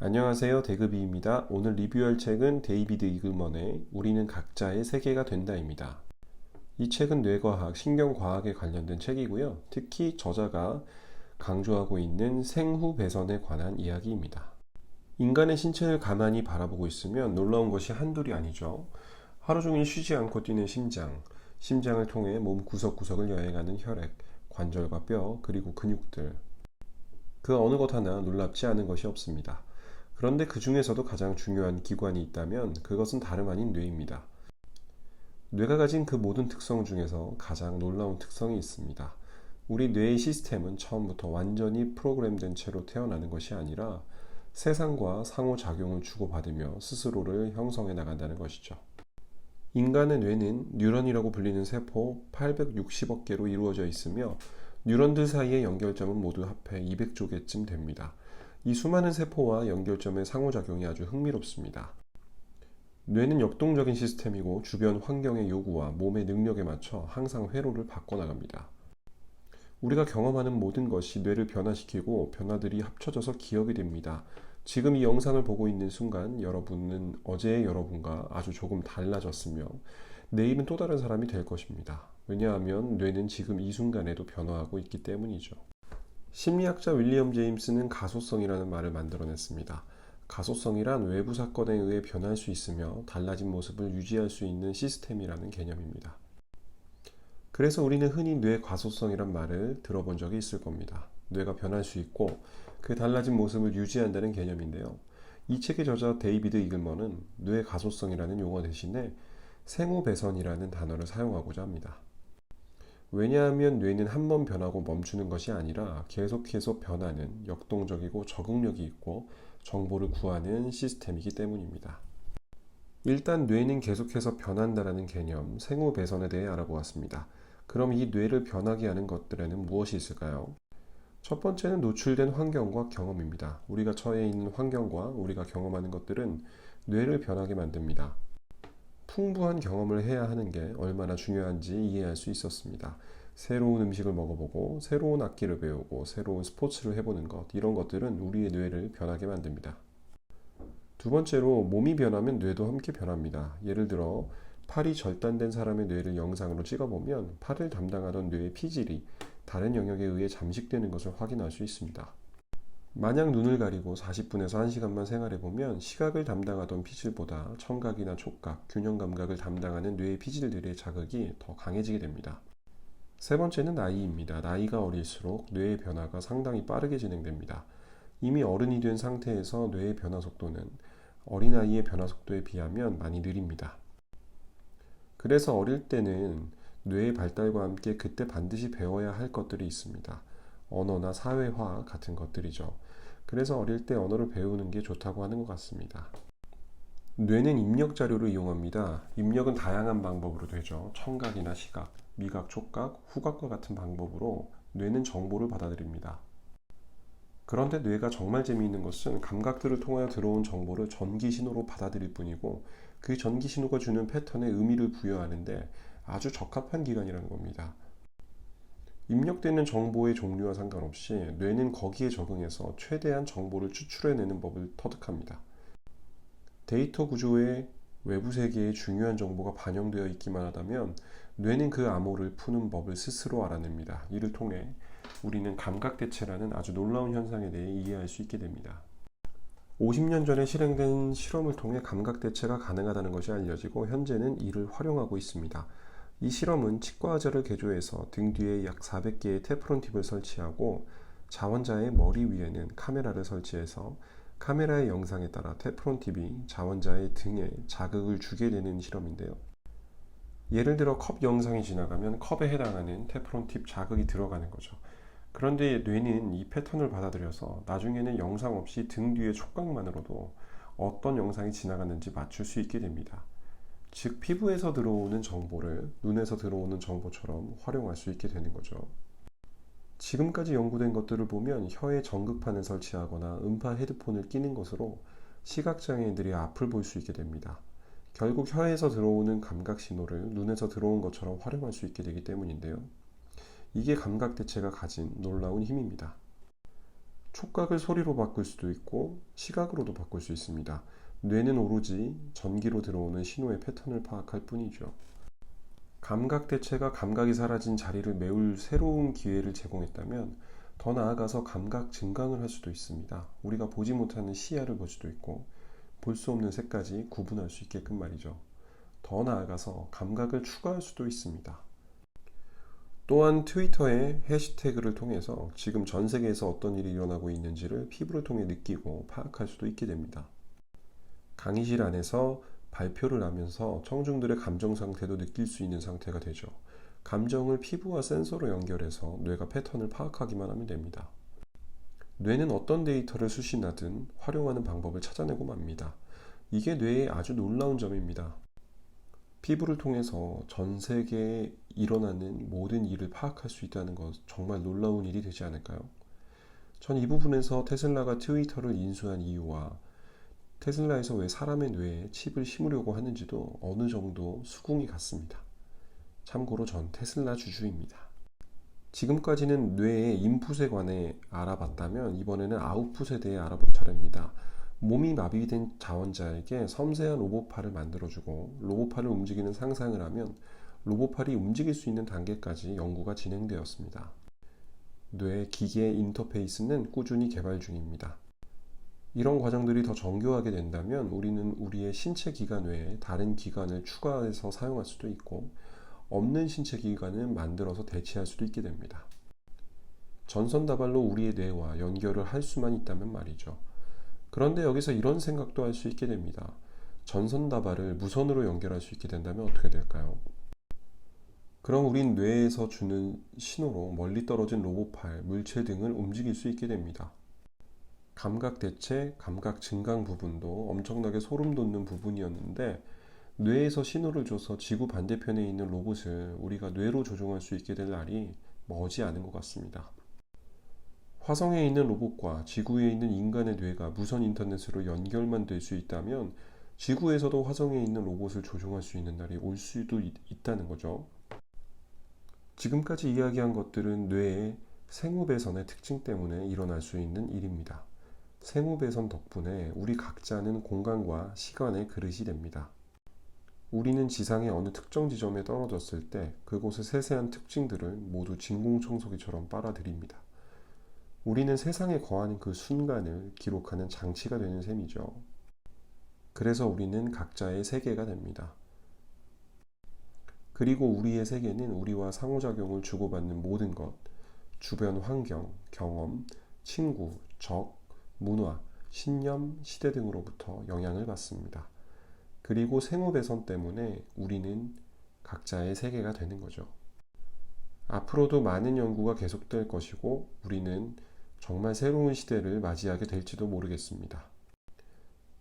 안녕하세요. 대급이입니다. 오늘 리뷰할 책은 데이비드 이글먼의 우리는 각자의 세계가 된다입니다. 이 책은 뇌과학, 신경과학에 관련된 책이고요. 특히 저자가 강조하고 있는 생후 배선에 관한 이야기입니다. 인간의 신체를 가만히 바라보고 있으면 놀라운 것이 한둘이 아니죠. 하루 종일 쉬지 않고 뛰는 심장, 심장을 통해 몸 구석구석을 여행하는 혈액, 관절과 뼈, 그리고 근육들. 그 어느 것 하나 놀랍지 않은 것이 없습니다. 그런데 그 중에서도 가장 중요한 기관이 있다면 그것은 다름 아닌 뇌입니다. 뇌가 가진 그 모든 특성 중에서 가장 놀라운 특성이 있습니다. 우리 뇌의 시스템은 처음부터 완전히 프로그램된 채로 태어나는 것이 아니라 세상과 상호작용을 주고받으며 스스로를 형성해 나간다는 것이죠. 인간의 뇌는 뉴런이라고 불리는 세포 860억 개로 이루어져 있으며 뉴런들 사이의 연결점은 모두 합해 200조 개쯤 됩니다. 이 수많은 세포와 연결점의 상호작용이 아주 흥미롭습니다. 뇌는 역동적인 시스템이고 주변 환경의 요구와 몸의 능력에 맞춰 항상 회로를 바꿔나갑니다. 우리가 경험하는 모든 것이 뇌를 변화시키고 변화들이 합쳐져서 기억이 됩니다. 지금 이 영상을 보고 있는 순간 여러분은 어제의 여러분과 아주 조금 달라졌으며 내일은 또 다른 사람이 될 것입니다. 왜냐하면 뇌는 지금 이 순간에도 변화하고 있기 때문이죠. 심리학자 윌리엄 제임스는 가소성이라는 말을 만들어냈습니다. 가소성이란 외부 사건에 의해 변할 수 있으며 달라진 모습을 유지할 수 있는 시스템이라는 개념입니다. 그래서 우리는 흔히 뇌 가소성이란 말을 들어본 적이 있을 겁니다. 뇌가 변할 수 있고 그 달라진 모습을 유지한다는 개념인데요. 이 책의 저자 데이비드 이글먼은 뇌 가소성이라는 용어 대신에 생후배선이라는 단어를 사용하고자 합니다. 왜냐하면 뇌는 한 번 변하고 멈추는 것이 아니라 계속해서 변하는 역동적이고 적응력이 있고 정보를 구하는 시스템이기 때문입니다. 일단 뇌는 계속해서 변한다는 개념, 생후배선에 대해 알아보았습니다. 그럼 이 뇌를 변하게 하는 것들에는 무엇이 있을까요? 첫 번째는 노출된 환경과 경험입니다. 우리가 처해 있는 환경과 우리가 경험하는 것들은 뇌를 변하게 만듭니다. 풍부한 경험을 해야 하는 게 얼마나 중요한지 이해할 수 있었습니다. 새로운 음식을 먹어보고 새로운 악기를 배우고 새로운 스포츠를 해보는 것, 이런 것들은 우리의 뇌를 변하게 만듭니다. 두 번째로 몸이 변하면 뇌도 함께 변합니다. 예를 들어 팔이 절단된 사람의 뇌를 영상으로 찍어보면 팔을 담당하던 뇌의 피질이 다른 영역에 의해 잠식되는 것을 확인할 수 있습니다. 만약 눈을 가리고 40분에서 1시간만 생활해보면 시각을 담당하던 피질보다 청각이나 촉각, 균형 감각을 담당하는 뇌의 피질들의 자극이 더 강해지게 됩니다. 세 번째는 나이입니다. 나이가 어릴수록 뇌의 변화가 상당히 빠르게 진행됩니다. 이미 어른이 된 상태에서 뇌의 변화 속도는 어린아이의 변화 속도에 비하면 많이 느립니다. 그래서 어릴 때는 뇌의 발달과 함께 그때 반드시 배워야 할 것들이 있습니다. 언어나 사회화 같은 것들이죠. 그래서 어릴 때 언어를 배우는 게 좋다고 하는 것 같습니다. 뇌는 입력 자료를 이용합니다. 입력은 다양한 방법으로 되죠. 청각이나 시각, 미각, 촉각, 후각과 같은 방법으로 뇌는 정보를 받아들입니다. 그런데 뇌가 정말 재미있는 것은 감각들을 통하여 들어온 정보를 전기 신호로 받아들일 뿐이고 그 전기 신호가 주는 패턴에 의미를 부여하는데 아주 적합한 기관이라는 겁니다. 입력되는 정보의 종류와 상관없이 뇌는 거기에 적응해서 최대한 정보를 추출해내는 법을 터득합니다. 데이터 구조의 외부 세계에 중요한 정보가 반영되어 있기만 하다면 뇌는 그 암호를 푸는 법을 스스로 알아냅니다. 이를 통해 우리는 감각대체라는 아주 놀라운 현상에 대해 이해할 수 있게 됩니다. 50년 전에 실행된 실험을 통해 감각대체가 가능하다는 것이 알려지고 현재는 이를 활용하고 있습니다. 이 실험은 치과 의자를 개조해서 등 뒤에 약 400개의 테프론 팁을 설치하고 자원자의 머리 위에는 카메라를 설치해서 카메라의 영상에 따라 테프론 팁이 자원자의 등에 자극을 주게 되는 실험인데요. 예를 들어 컵 영상이 지나가면 컵에 해당하는 테프론 팁 자극이 들어가는 거죠. 그런데 뇌는 이 패턴을 받아들여서 나중에는 영상 없이 등 뒤의 촉각만으로도 어떤 영상이 지나갔는지 맞출 수 있게 됩니다. 즉 피부에서 들어오는 정보를 눈에서 들어오는 정보처럼 활용할 수 있게 되는 거죠. 지금까지 연구된 것들을 보면 혀에 전극판을 설치하거나 음파 헤드폰을 끼는 것으로 시각장애인들이 앞을 볼 수 있게 됩니다. 결국 혀에서 들어오는 감각 신호를 눈에서 들어온 것처럼 활용할 수 있게 되기 때문인데요. 이게 감각대체가 가진 놀라운 힘입니다. 촉각을 소리로 바꿀 수도 있고 시각으로도 바꿀 수 있습니다. 뇌는 오로지 전기로 들어오는 신호의 패턴을 파악할 뿐이죠. 감각 대체가 감각이 사라진 자리를 메울 새로운 기회를 제공했다면 더 나아가서 감각 증강을 할 수도 있습니다. 우리가 보지 못하는 시야를 볼 수도 있고 볼 수 없는 색까지 구분할 수 있게끔 말이죠. 더 나아가서 감각을 추가할 수도 있습니다. 또한 트위터의 해시태그를 통해서 지금 전 세계에서 어떤 일이 일어나고 있는지를 피부를 통해 느끼고 파악할 수도 있게 됩니다. 강의실 안에서 발표를 하면서 청중들의 감정 상태도 느낄 수 있는 상태가 되죠. 감정을 피부와 센서로 연결해서 뇌가 패턴을 파악하기만 하면 됩니다. 뇌는 어떤 데이터를 수신하든 활용하는 방법을 찾아내고 맙니다. 이게 뇌의 아주 놀라운 점입니다. 피부를 통해서 전 세계에 일어나는 모든 일을 파악할 수 있다는 것 정말 놀라운 일이 되지 않을까요? 전 이 부분에서 테슬라가 트위터를 인수한 이유와 테슬라에서 왜 사람의 뇌에 칩을 심으려고 하는지도 어느 정도 수긍이 갔습니다. 참고로 전 테슬라 주주입니다. 지금까지는 뇌의 인풋에 관해 알아봤다면 이번에는 아웃풋에 대해 알아볼 차례입니다. 몸이 마비된 자원자에게 섬세한 로봇팔을 만들어주고 로봇팔을 움직이는 상상을 하면 로봇팔이 움직일 수 있는 단계까지 연구가 진행되었습니다. 뇌 기계 인터페이스는 꾸준히 개발 중입니다. 이런 과정들이 더 정교하게 된다면 우리는 우리의 신체 기관 외에 다른 기관을 추가해서 사용할 수도 있고 없는 신체 기관을 만들어서 대체할 수도 있게 됩니다. 전선다발로 우리의 뇌와 연결을 할 수만 있다면 말이죠. 그런데 여기서 이런 생각도 할 수 있게 됩니다. 전선다발을 무선으로 연결할 수 있게 된다면 어떻게 될까요? 그럼 우린 뇌에서 주는 신호로 멀리 떨어진 로봇팔, 물체 등을 움직일 수 있게 됩니다. 감각 대체, 감각 증강 부분도 엄청나게 소름 돋는 부분이었는데 뇌에서 신호를 줘서 지구 반대편에 있는 로봇을 우리가 뇌로 조종할 수 있게 될 날이 머지 않은 것 같습니다. 화성에 있는 로봇과 지구에 있는 인간의 뇌가 무선 인터넷으로 연결만 될 수 있다면 지구에서도 화성에 있는 로봇을 조종할 수 있는 날이 올 수도 있다는 거죠. 지금까지 이야기한 것들은 뇌의 생우배선의 특징 때문에 일어날 수 있는 일입니다. 생우배선 덕분에 우리 각자는 공간과 시간의 그릇이 됩니다. 우리는 지상의 어느 특정 지점에 떨어졌을 때 그곳의 세세한 특징들을 모두 진공청소기처럼 빨아들입니다. 우리는 세상에 거하는 그 순간을 기록하는 장치가 되는 셈이죠. 그래서 우리는 각자의 세계가 됩니다. 그리고 우리의 세계는 우리와 상호작용을 주고받는 모든 것, 주변 환경, 경험, 친구, 적, 문화, 신념, 시대 등으로부터 영향을 받습니다. 그리고 생우배선 때문에 우리는 각자의 세계가 되는 거죠. 앞으로도 많은 연구가 계속될 것이고 우리는 정말 새로운 시대를 맞이하게 될지도 모르겠습니다.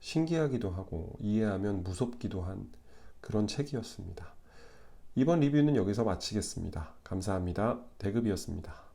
신기하기도 하고 이해하면 무섭기도 한 그런 책이었습니다. 이번 리뷰는 여기서 마치겠습니다. 감사합니다. 대급이었습니다.